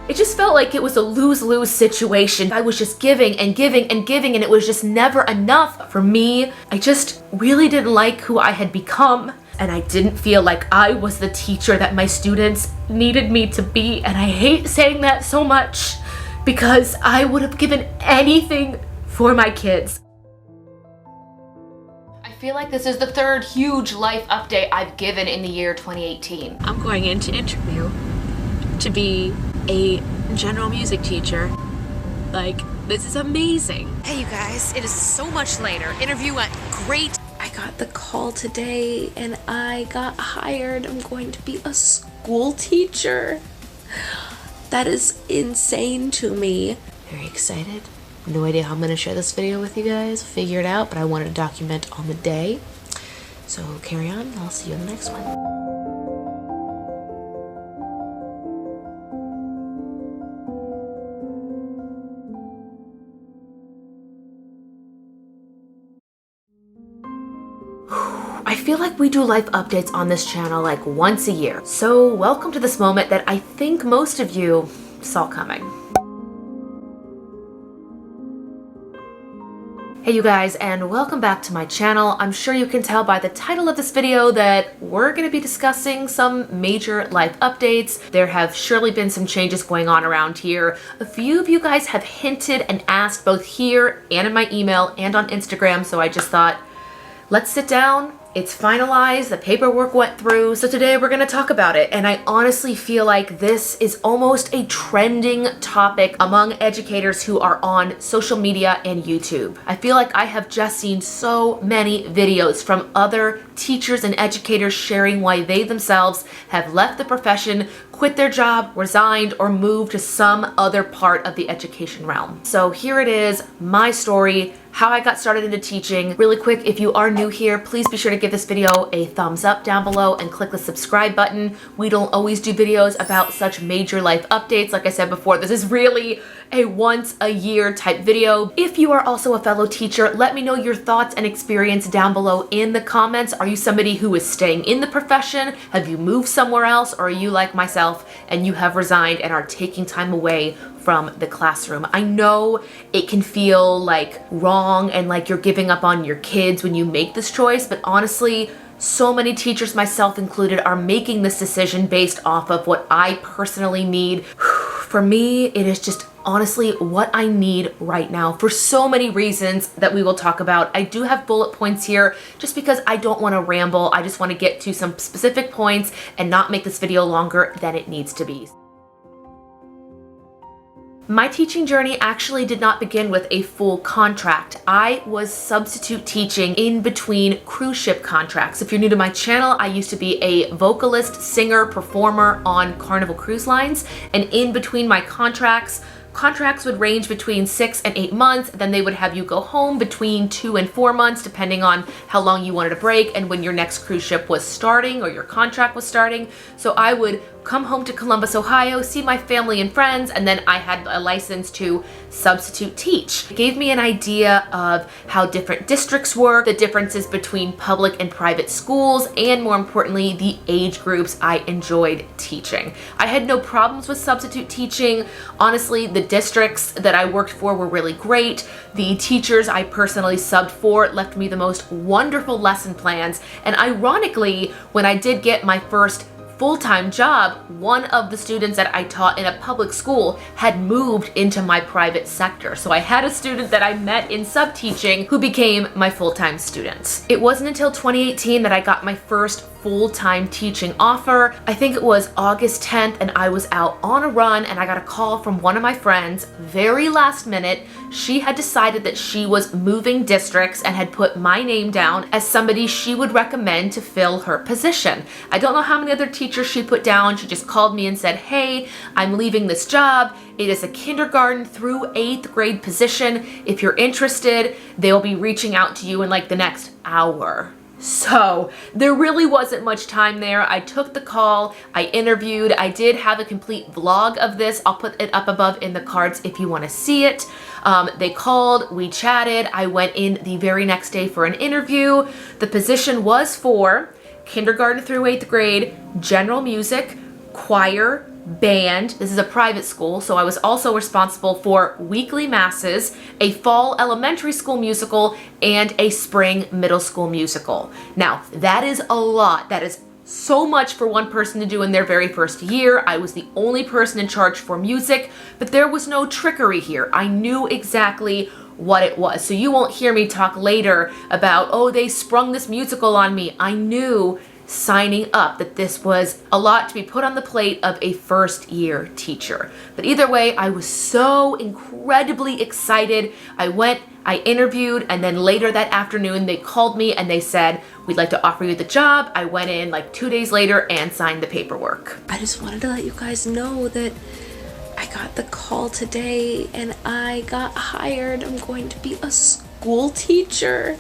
It just felt like it was a lose-lose situation. I was just giving and giving and giving, and it was just never enough for me. I just really didn't like who I had become, and I didn't feel like I was the teacher that my students needed me to be. And I hate saying that so much because I would have given anything for my kids. I feel like this is the third huge life update I've given in the year 2018. I'm going into interview to be a general music teacher. Like, this is amazing. Hey you guys, it is so much later. Interview went great. I got the call today and I got hired. I'm going to be a school teacher. That is insane to me. Very excited. No idea how I'm going to share this video with you guys. Figure it out, but I wanted to document on the day. So carry on. I'll see you in the next one. I feel like we do life updates on this channel like once a year. So welcome to this moment that I think most of you saw coming. Hey you guys, and welcome back to my channel. I'm sure you can tell by the title of this video that we're going to be discussing some major life updates. There have surely been some changes going on around here. A few of you guys have hinted and asked both here and in my email and on Instagram, so I just thought, let's sit down. It's finalized, the paperwork went through, so today we're gonna talk about it. And I honestly feel like this is almost a trending topic among educators who are on social media and YouTube. I feel like I have just seen so many videos from other teachers and educators sharing why they themselves have left the profession, quit their job, resigned, or moved to some other part of the education realm. So here it is, my story, how I got started into teaching. Really quick, if you are new here, please be sure to give this video a thumbs up down below and click the subscribe button. We don't always do videos about such major life updates. Like I said before, this is really a once a year type video. If you are also a fellow teacher, let me know your thoughts and experience down below in the comments. Are you somebody who is staying in the profession? Have you moved somewhere else? Or are you like myself and you have resigned and are taking time away from the classroom? I know it can feel like wrong and like you're giving up on your kids when you make this choice, but honestly, so many teachers, myself included, are making this decision based off of what I personally need. For me, it is just honestly what I need right now for so many reasons that we will talk about. I do have bullet points here just because I don't want to ramble. I just want to get to some specific points and not make this video longer than it needs to be. My teaching journey actually did not begin with a full contract. I was substitute teaching in between cruise ship contracts. If you're new to my channel, I used to be a vocalist, singer, performer on Carnival Cruise Lines, and in between my contracts would range between 6 and 8 months. Then they would have you go home between 2 and 4 months, depending on how long you wanted a break and when your next cruise ship was starting or your contract was starting. So I would come home to Columbus, Ohio, see my family and friends, and then I had a license to substitute teach. It gave me an idea of how different districts work, the differences between public and private schools, and more importantly, the age groups I enjoyed teaching. I had no problems with substitute teaching. Honestly, the districts that I worked for were really great. The teachers I personally subbed for left me the most wonderful lesson plans, and ironically, when I did get my first full-time job, one of the students that I taught in a public school had moved into my private sector. So I had a student that I met in sub-teaching who became my full-time student. It wasn't until 2018 that I got my first full-time teaching offer. I think it was August 10th, and I was out on a run and I got a call from one of my friends, very last minute. She had decided that she was moving districts and had put my name down as somebody she would recommend to fill her position. I don't know how many other teachers she put down. She just called me and said, hey, I'm leaving this job. It is a kindergarten through 8th grade position. If you're interested, they'll be reaching out to you in like the next hour. So there really wasn't much time there. I took the call, I interviewed, I did have a complete vlog of this. I'll put it up above in the cards if you want to see it. They called, we chatted, I went in the very next day for an interview. The position was for kindergarten through 8th grade, general music, choir, band. This is a private school, so I was also responsible for weekly masses, a fall elementary school musical, and a spring middle school musical. Now, that is a lot. That is so much for one person to do in their very first year. I was the only person in charge for music, but there was no trickery here. I knew exactly what it was. So you won't hear me talk later about, oh, they sprung this musical on me. I knew signing up that this was a lot to be put on the plate of a first year teacher. But either way, I was so incredibly excited. I went, I interviewed, and then later that afternoon they called me and they said, we'd like to offer you the job. I went in like 2 days later and signed the paperwork. I just wanted to let you guys know that I got the call today and I got hired. I'm going to be a school teacher.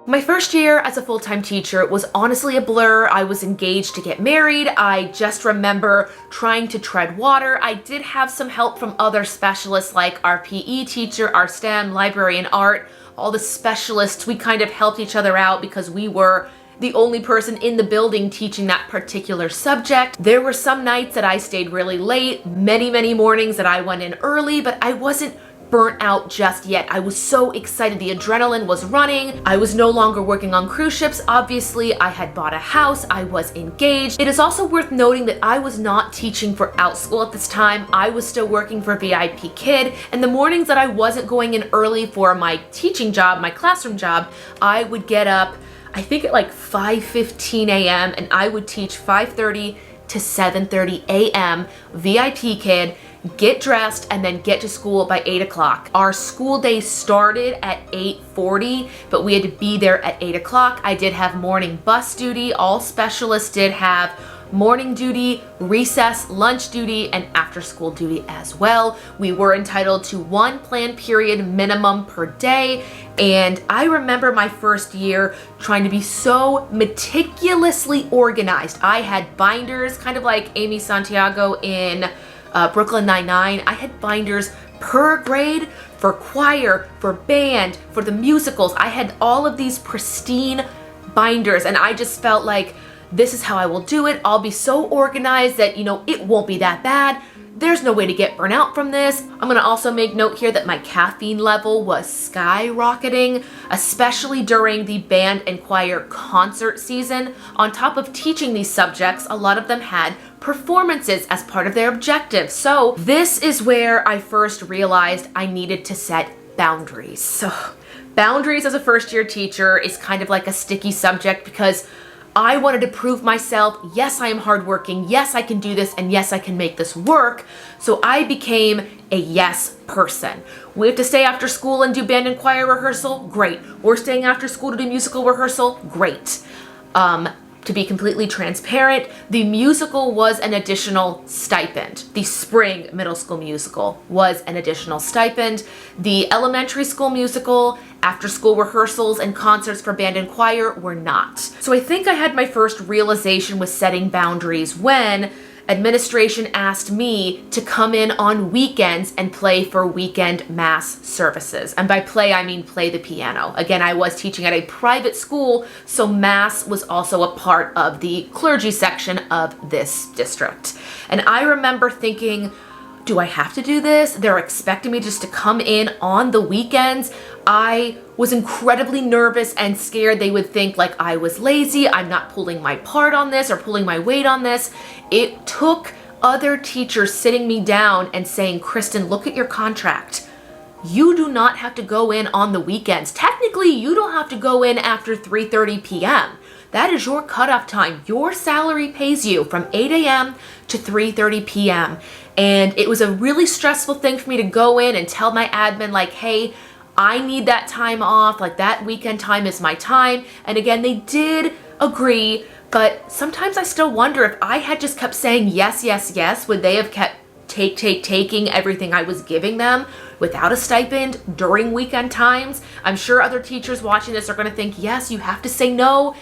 My first year as a full-time teacher was honestly a blur. I was engaged to get married. I just remember trying to tread water. I did have some help from other specialists like our PE teacher, our STEM, library and art, all the specialists. We kind of helped each other out because we were the only person in the building teaching that particular subject. There were some nights that I stayed really late, many mornings that I went in early, but I wasn't burnt out just yet. I was so excited. The adrenaline was running. I was no longer working on cruise ships. Obviously, I had bought a house. I was engaged. It is also worth noting that I was not teaching for Outschool at this time. I was still working for VIP Kid, and the mornings that I wasn't going in early for my teaching job, my classroom job, I would get up, I think at like 5:15 a.m. and I would teach 5:30 to 7:30 a.m. VIP Kid, get dressed, and then get to school by 8 o'clock. Our school day started at 8:40, but we had to be there at 8 o'clock. I did have morning bus duty. All specialists did have morning duty, recess, lunch duty, and after school duty as well. We were entitled to one planned period minimum per day. And I remember my first year trying to be so meticulously organized. I had binders, kind of like Amy Santiago in Brooklyn Nine-Nine. I had binders per grade for choir, for band, for the musicals. I had all of these pristine binders, and I just felt like this is how I will do it. I'll be so organized that, it won't be that bad. There's no way to get burnout from this. I'm gonna also make note here that my caffeine level was skyrocketing, especially during the band and choir concert season. On top of teaching these subjects, a lot of them had performances as part of their objectives. So this is where I first realized I needed to set boundaries. So boundaries as a first year teacher is kind of like a sticky subject because I wanted to prove myself, yes, I am hardworking, yes, I can do this, and yes, I can make this work. So I became a yes person. We have to stay after school and do band and choir rehearsal? Great. We're staying after school to do musical rehearsal? Great. To be completely transparent, the musical was an additional stipend. The spring middle school musical was an additional stipend. The elementary school musical, after school rehearsals and concerts for band and choir were not. So I think I had my first realization with setting boundaries when administration asked me to come in on weekends and play for weekend mass services. And by play, I mean play the piano. Again, I was teaching at a private school, so mass was also a part of the clergy section of this district. And I remember thinking, do I have to do this? They're expecting me just to come in on the weekends. I was incredibly nervous and scared they would think like I was lazy, I'm not pulling my part on this or pulling my weight on this. It took other teachers sitting me down and saying, Kristen, look at your contract. You do not have to go in on the weekends. Technically, you don't have to go in after 3:30 p.m. That is your cutoff time. Your salary pays you from 8 a.m. to 3:30 p.m. And it was a really stressful thing for me to go in and tell my admin like, hey, I need that time off, like that weekend time is my time. And again, they did agree, but sometimes I still wonder if I had just kept saying yes, would they have kept taking everything I was giving them without a stipend during weekend times? I'm sure other teachers watching this are gonna think, yes, you have to say no.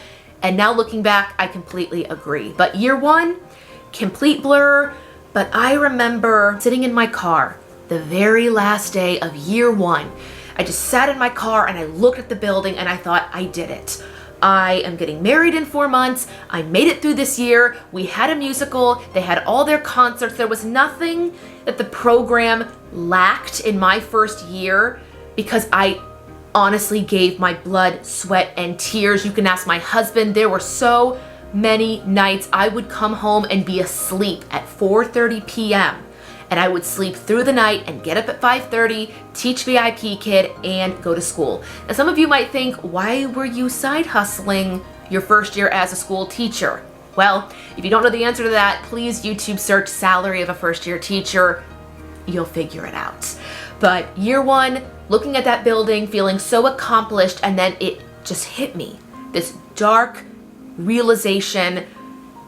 And now looking back, I completely agree. But year one, complete blur. But I remember sitting in my car the very last day of year one. I just sat in my car and I looked at the building and I thought, I did it. I am getting married in 4 months. I made it through this year. We had a musical. They had all their concerts. There was nothing that the program lacked in my first year because I honestly gave my blood, sweat, and tears. You can ask my husband. There were so many nights I would come home and be asleep at 4:30 p.m. and I would sleep through the night and get up at 5:30, teach VIP Kid, and go to school. Now, some of you might think, why were you side hustling your first year as a school teacher? Well, if you don't know the answer to that, please YouTube search salary of a first year teacher. You'll figure it out. But year one, looking at that building, feeling so accomplished, and then it just hit me. This dark realization,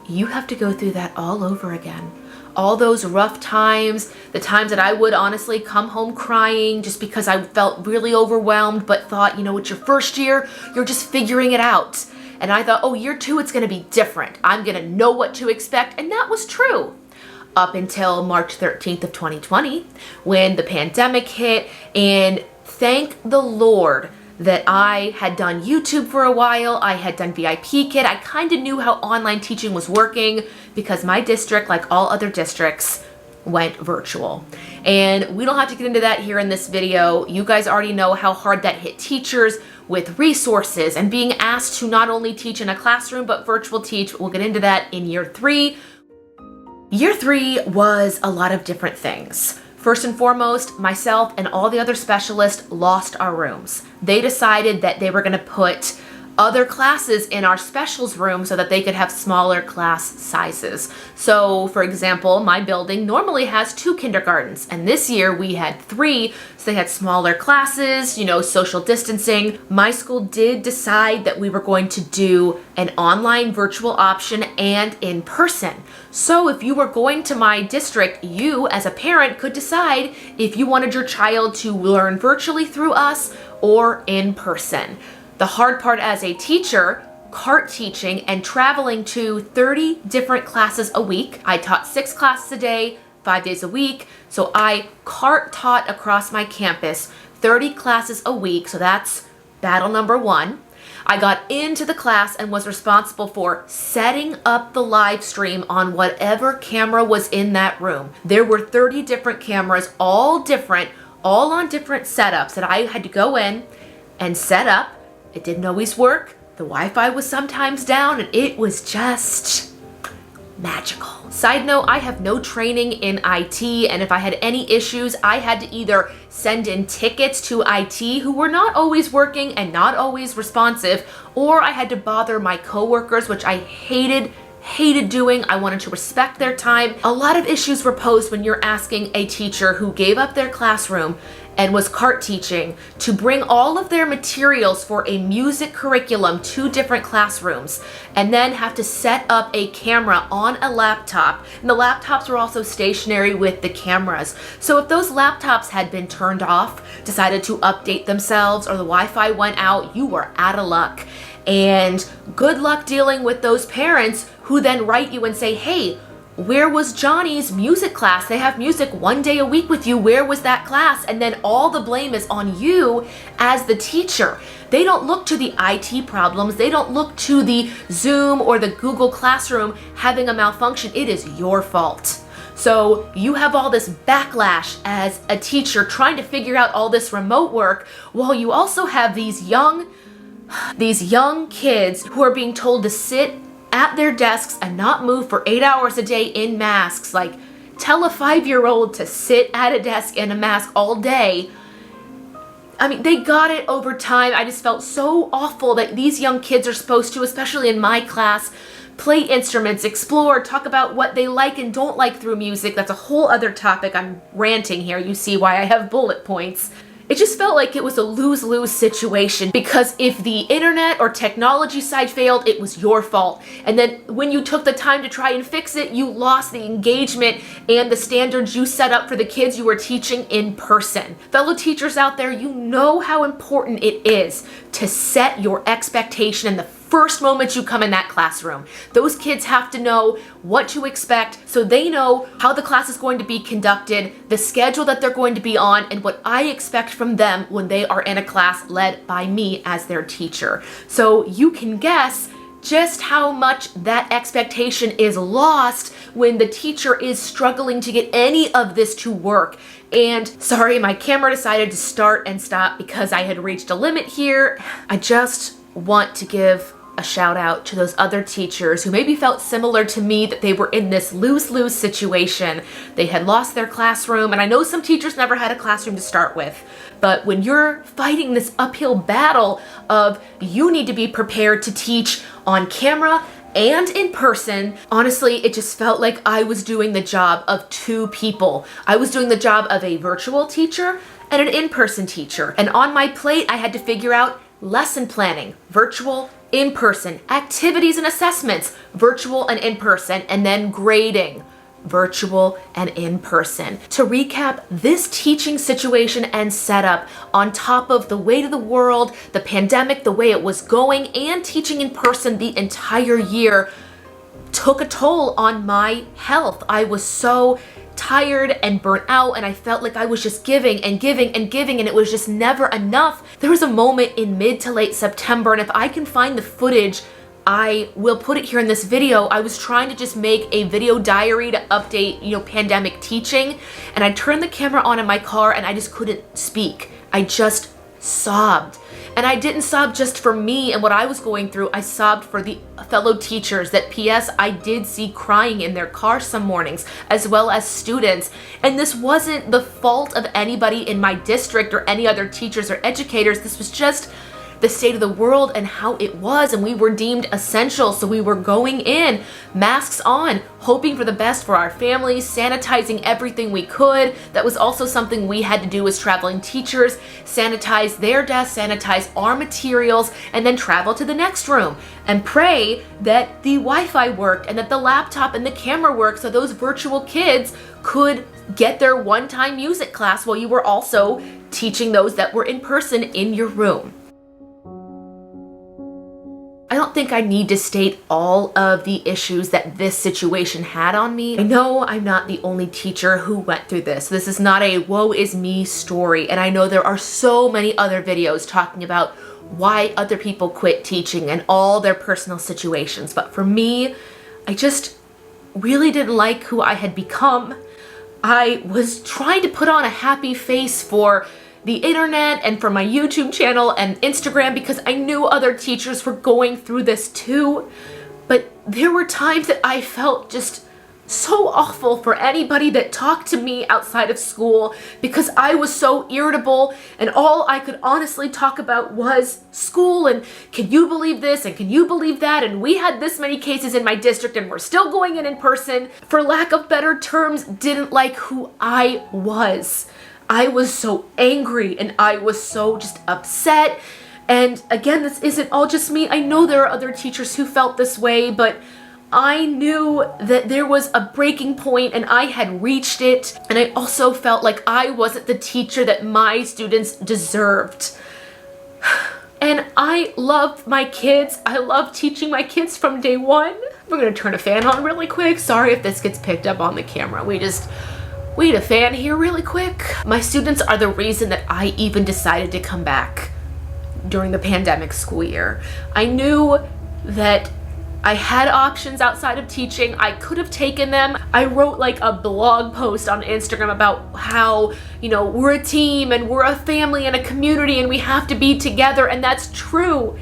you have to go through that all over again. All those rough times, the times that I would honestly come home crying just because I felt really overwhelmed, but thought, it's your first year, you're just figuring it out. And I thought, year two, it's gonna be different. I'm gonna know what to expect, and that was true. Up until March 13th of 2020, when the pandemic hit, and thank the Lord that I had done YouTube for a while, I had done VIP Kid, I kind of knew how online teaching was working because my district, like all other districts, went virtual. And we don't have to get into that here in this video. You guys already know how hard that hit teachers with resources and being asked to not only teach in a classroom, but virtual teach. We'll get into that in year three. Year three was a lot of different things. First and foremost, myself and all the other specialists lost our rooms. They decided that they were going to put other classes in our specials room so that they could have smaller class sizes. So, for example, my building normally has 2 kindergartens, and this year we had 3, so they had smaller classes, social distancing. My school did decide that we were going to do an online virtual option and in person. So if you were going to my district, you as a parent could decide if you wanted your child to learn virtually through us or in person. The hard part as a teacher, cart teaching and traveling to 30 different classes a week. I taught 6 classes a day, 5 days a week. So I cart taught across my campus 30 classes a week. So that's battle number 1. I got into the class and was responsible for setting up the live stream on whatever camera was in that room. There were 30 different cameras, all different, all on different setups that I had to go in and set up. It didn't always work. The Wi-Fi was sometimes down, and it was just magical. Side note, I have no training in IT, and if I had any issues, I had to either send in tickets to IT who were not always working and not always responsive, or I had to bother my coworkers, which I hated doing. I wanted to respect their time. A lot of issues were posed when you're asking a teacher who gave up their classroom and was cart teaching to bring all of their materials for a music curriculum to different classrooms and then have to set up a camera on a laptop. And the laptops were also stationary with the cameras. So if those laptops had been turned off, decided to update themselves, or the Wi-Fi went out, you were out of luck. And good luck dealing with those parents who then write you and say, hey, where was Johnny's music class? They have music 1 day a week with you. Where was that class? And then all the blame is on you as the teacher. They don't look to the IT problems. They don't look to the Zoom or the Google Classroom having a malfunction. It is your fault. So you have all this backlash as a teacher trying to figure out all this remote work while you also have these young kids who are being told to sit at their desks and not move for 8 hours a day in masks. Like, tell a 5-year-old to sit at a desk in a mask all day. I mean, they got it over time. I just felt so awful that these young kids are supposed to, especially in my class, play instruments, explore, talk about what they like and don't like through music. That's a whole other topic. I'm ranting here. You see why I have bullet points. It just felt like it was a lose-lose situation because if the internet or technology side failed, it was your fault. And then when you took the time to try and fix it, you lost the engagement and the standards you set up for the kids you were teaching in person. Fellow teachers out there, you know how important it is to set your expectation in the first moment you come in that classroom. Those kids have to know what to expect so they know how the class is going to be conducted, the schedule that they're going to be on, and what I expect from them when they are in a class led by me as their teacher. So you can guess just how much that expectation is lost when the teacher is struggling to get any of this to work. And sorry, my camera decided to start and stop because I had reached a limit here. I just want to give a shout out to those other teachers who maybe felt similar to me, that they were in this lose-lose situation. They had lost their classroom, and I know some teachers never had a classroom to start with, but when you're fighting this uphill battle of you need to be prepared to teach on camera and in person, honestly, it just felt like I was doing the job of two people. I was doing the job of a virtual teacher and an in-person teacher. And on my plate, I had to figure out lesson planning, virtual, in-person, activities and assessments, virtual and in-person, and then grading, virtual and in-person. To recap, this teaching situation and setup, on top of the weight of the world, the pandemic, the way it was going, and teaching in person the entire year, took a toll on my health. I was so tired and burnt out, and I felt like I was just giving and giving and giving, and it was just never enough. There was a moment in mid to late September, and if I can find the footage, I will put it here in this video. I was trying to just make a video diary to update, pandemic teaching, and I turned the camera on in my car and I just couldn't speak. I just sobbed. And I didn't sob just for me and what I was going through. I sobbed for the fellow teachers that, P.S., I did see crying in their car some mornings, as well as students. And this wasn't the fault of anybody in my district or any other teachers or educators. This was just the state of the world and how it was, and we were deemed essential, so we were going in, masks on, hoping for the best for our families, sanitizing everything we could. That was also something we had to do as traveling teachers, sanitize their desks, sanitize our materials, and then travel to the next room and pray that the Wi-Fi worked and that the laptop and the camera worked so those virtual kids could get their one-time music class while you were also teaching those that were in person in your room. I don't think I need to state all of the issues that this situation had on me. I know I'm not the only teacher who went through this. This is not a woe is me story, and I know there are so many other videos talking about why other people quit teaching and all their personal situations. But for me, I just really didn't like who I had become. I was trying to put on a happy face for the internet and for my YouTube channel and Instagram because I knew other teachers were going through this too. But there were times that I felt just so awful for anybody that talked to me outside of school because I was so irritable, and all I could honestly talk about was school and can you believe this and can you believe that, and we had this many cases in my district and we're still going in person. For lack of better terms, didn't like who I was. I was so angry and I was so just upset. And again, this isn't all just me. I know there are other teachers who felt this way, but I knew that there was a breaking point and I had reached it. And I also felt like I wasn't the teacher that my students deserved. And I love my kids. I love teaching my kids from day one. We're gonna turn a fan on really quick. Sorry if this gets picked up on the camera. We need a fan here really quick. My students are the reason that I even decided to come back during the pandemic school year. I knew that I had options outside of teaching. I could have taken them. I wrote like a blog post on Instagram about how, we're a team and we're a family and a community and we have to be together, and that's true.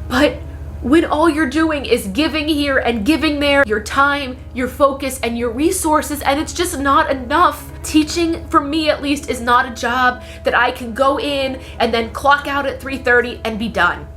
But when all you're doing is giving here and giving there, your time, your focus, and your resources, and it's just not enough. Teaching, for me at least, is not a job that I can go in and then clock out at 3:30 and be done.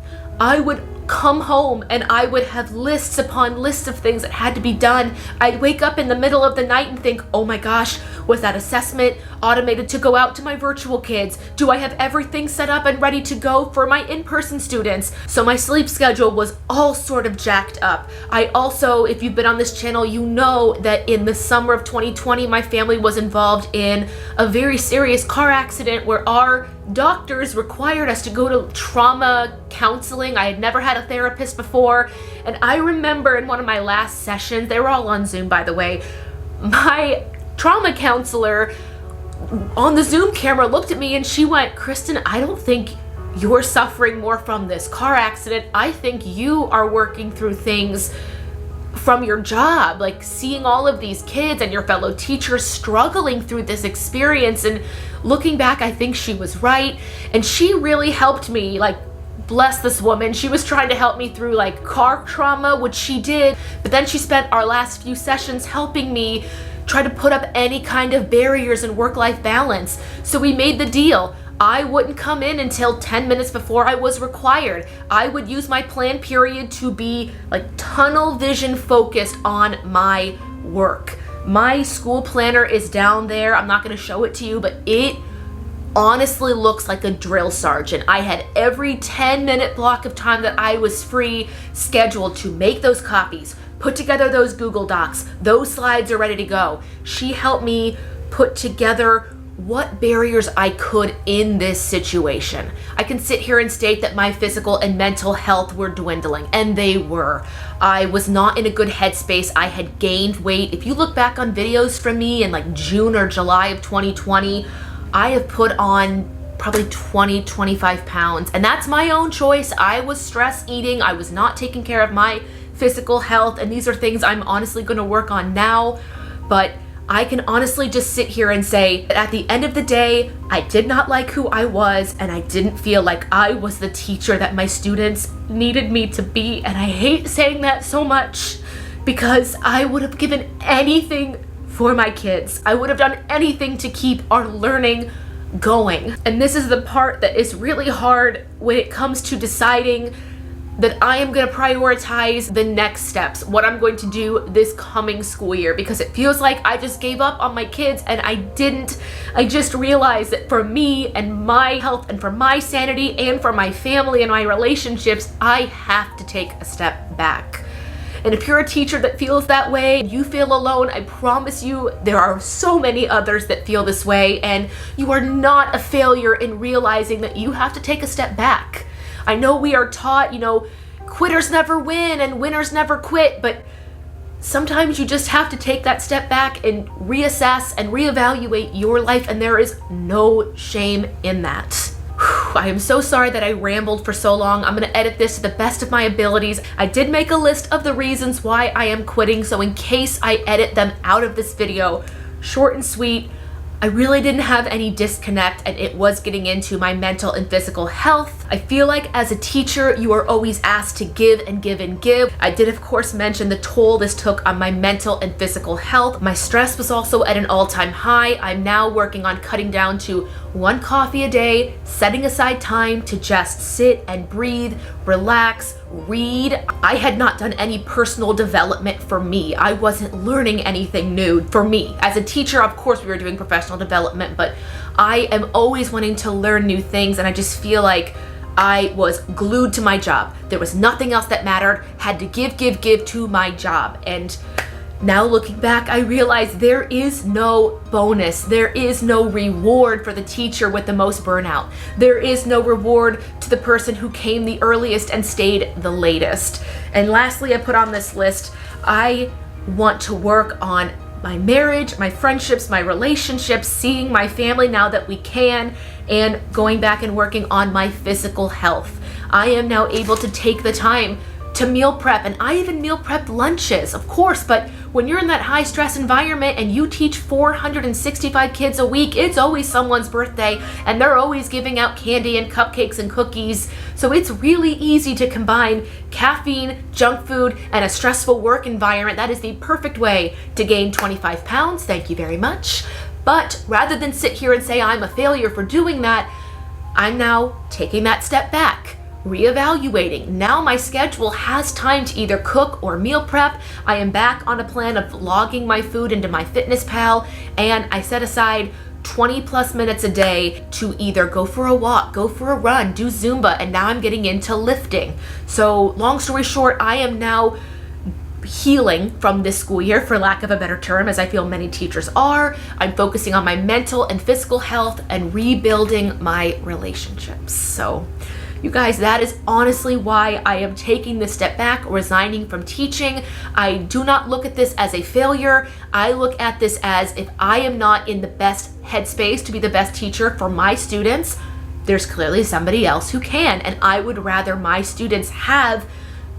I would come home and I would have lists upon lists of things that had to be done. I'd wake up in the middle of the night and think, oh my gosh, was that assessment automated to go out to my virtual kids? Do I have everything set up and ready to go for my in-person students? So my sleep schedule was all sort of jacked up. I also, if you've been on this channel, you know that in the summer of 2020, my family was involved in a very serious car accident where our doctors required us to go to trauma counseling. I had never had a therapist before. And I remember in one of my last sessions, they were all on Zoom, by the way, my trauma counselor on the Zoom camera looked at me and she went, "Kristen, I don't think you're suffering more from this car accident. I think you are working through things from your job, like seeing all of these kids and your fellow teachers struggling through this experience." And looking back, I think she was right. And she really helped me, like, bless this woman. She was trying to help me through like car trauma, which she did. But then she spent our last few sessions helping me try to put up any kind of barriers and work-life balance. So we made the deal. I wouldn't come in until 10 minutes before I was required. I would use my plan period to be like tunnel vision focused on my work. My school planner is down there. I'm not going to show it to you, but it honestly looks like a drill sergeant. I had every 10-minute block of time that I was free scheduled to make those copies, put together those Google Docs. Those slides are ready to go. She helped me put together what barriers I could in this situation. I can sit here and state that my physical and mental health were dwindling, and they were. I was not in a good headspace. I had gained weight. If you look back on videos from me in like June or July of 2020, I have put on probably 25 pounds, and that's my own choice. I was stress eating. I was not taking care of my physical health, and these are things I'm honestly going to work on now. But I can honestly just sit here and say that at the end of the day, I did not like who I was, and I didn't feel like I was the teacher that my students needed me to be. And I hate saying that so much because I would have given anything for my kids. I would have done anything to keep our learning going. And this is the part that is really hard when it comes to deciding that I am going to prioritize the next steps, what I'm going to do this coming school year, because it feels like I just gave up on my kids, and I didn't. I just realized that for me and my health and for my sanity and for my family and my relationships, I have to take a step back. And if you're a teacher that feels that way, you feel alone, I promise you there are so many others that feel this way, and you are not a failure in realizing that you have to take a step back. I know we are taught, quitters never win and winners never quit, but sometimes you just have to take that step back and reassess and reevaluate your life, and there is no shame in that. I am so sorry that I rambled for so long. I'm going to edit this to the best of my abilities. I did make a list of the reasons why I am quitting, so in case I edit them out of this video, short and sweet, I really didn't have any disconnect, and it was getting into my mental and physical health. I feel like as a teacher, you are always asked to give and give and give. I did, of course, mention the toll this took on my mental and physical health. My stress was also at an all-time high. I'm now working on cutting down to 1 coffee a day, setting aside time to just sit and breathe, relax, read. I had not done any personal development for me. I wasn't learning anything new for me. As a teacher, of course, we were doing professional development, but I am always wanting to learn new things, and I just feel like I was glued to my job. There was nothing else that mattered. Had to give to my job. And now looking back, I realize there is no bonus. There is no reward for the teacher with the most burnout. There is no reward to the person who came the earliest and stayed the latest. And lastly, I put on this list, I want to work on my marriage, my friendships, my relationships, seeing my family now that we can, and going back and working on my physical health. I am now able to take the time to meal prep, and I even meal prepped lunches, of course, but when you're in that high stress environment and you teach 465 kids a week, it's always someone's birthday, and they're always giving out candy and cupcakes and cookies. So it's really easy to combine caffeine, junk food, and a stressful work environment. That is the perfect way to gain 25 pounds. Thank you very much. But rather than sit here and say I'm a failure for doing that, I'm now taking that step back, reevaluating. Now my schedule has time to either cook or meal prep. I am back on a plan of logging my food into my FitnessPal, and I set aside 20 plus minutes a day to either go for a walk, go for a run, do Zumba, and now I'm getting into lifting. So long story short, I am now healing from this school year, for lack of a better term, as I feel many teachers are. I'm focusing on my mental and physical health and rebuilding my relationships. So you guys, that is honestly why I am taking this step back, resigning from teaching. I do not look at this as a failure. I look at this as, if I am not in the best headspace to be the best teacher for my students, there's clearly somebody else who can, and I would rather my students have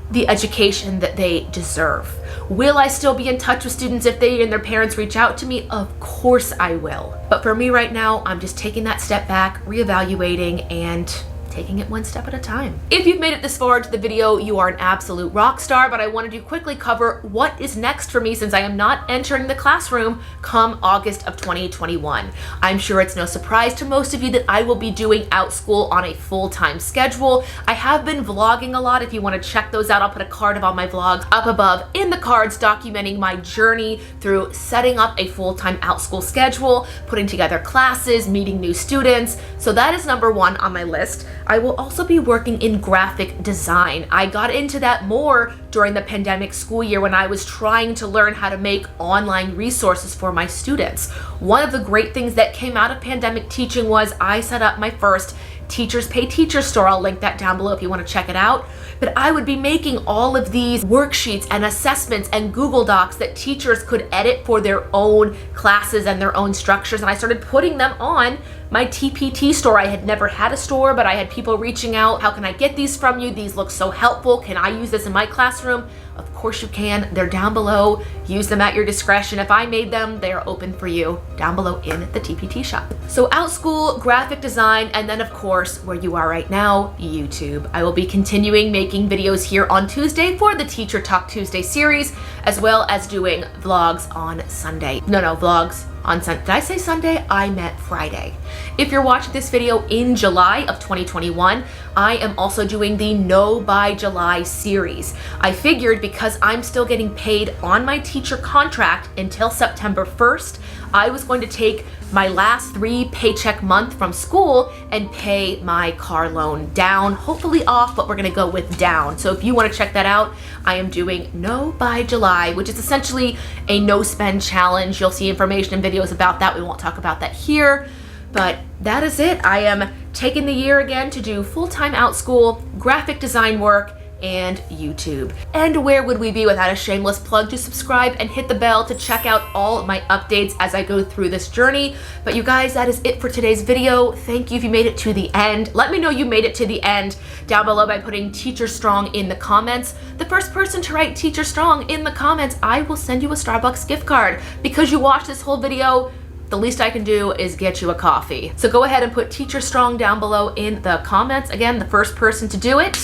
the education that they deserve. Will I still be in touch with students if they and their parents reach out to me? Of course I will. But for me right now, I'm just taking that step back, reevaluating, and taking it one step at a time. If you've made it this far into the video, you are an absolute rock star, but I wanted to quickly cover what is next for me since I am not entering the classroom come August of 2021. I'm sure it's no surprise to most of you that I will be doing Outschool on a full-time schedule. I have been vlogging a lot. If you want to check those out, I'll put a card of all my vlogs up above in the cards documenting my journey through setting up a full-time Outschool schedule, putting together classes, meeting new students. So that is number one on my list. I will also be working in graphic design. I got into that more during the pandemic school year when I was trying to learn how to make online resources for my students. One of the great things that came out of pandemic teaching was I set up my first Teachers Pay Teachers store. I'll link that down below if you want to check it out. But I would be making all of these worksheets and assessments and Google Docs that teachers could edit for their own classes and their own structures. And I started putting them on my TPT store. I had never had a store, but I had people reaching out. How can I get these from you? These look so helpful. Can I use this in my classroom? Of course you can. They're down below. Use them at your discretion. If I made them, they are open for you down below in the TPT shop. So Outschool, graphic design, and then of course, where you are right now, YouTube. I will be continuing making videos here on Tuesday for the Teacher Talk Tuesday series, as well as doing vlogs on Sunday. Vlogs on Sunday. Did I say Sunday? I meant Friday. If you're watching this video in July of 2021, I am also doing the No by July series. I figured because I'm still getting paid on my teacher contract until September 1st, I was going to take my last 3 paycheck month from school and pay my car loan down, hopefully off, but we're gonna go with down. So if you wanna check that out, I am doing No by July, which is essentially a no spend challenge. You'll see information and videos about that. We won't talk about that here, but that is it. I am taking the year again to do full-time Outschool, graphic design work, and YouTube. And where would we be without a shameless plug to subscribe and hit the bell to check out all of my updates as I go through this journey. But you guys, that is it for today's video. Thank you if you made it to the end. Let me know you made it to the end down below by putting Teacher Strong in the comments. The first person to write Teacher Strong in the comments, I will send you a Starbucks gift card. Because you watched this whole video, the least I can do is get you a coffee. So go ahead and put Teacher Strong down below in the comments. Again, the first person to do it,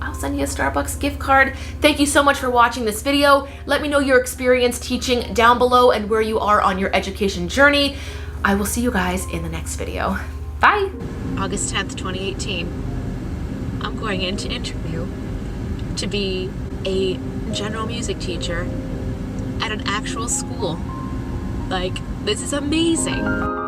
I'll send you a Starbucks gift card. Thank you so much for watching this video. Let me know your experience teaching down below and where you are on your education journey. I will see you guys in the next video. Bye. August 10th, 2018. I'm going in to interview to be a general music teacher at an actual school. Like, this is amazing.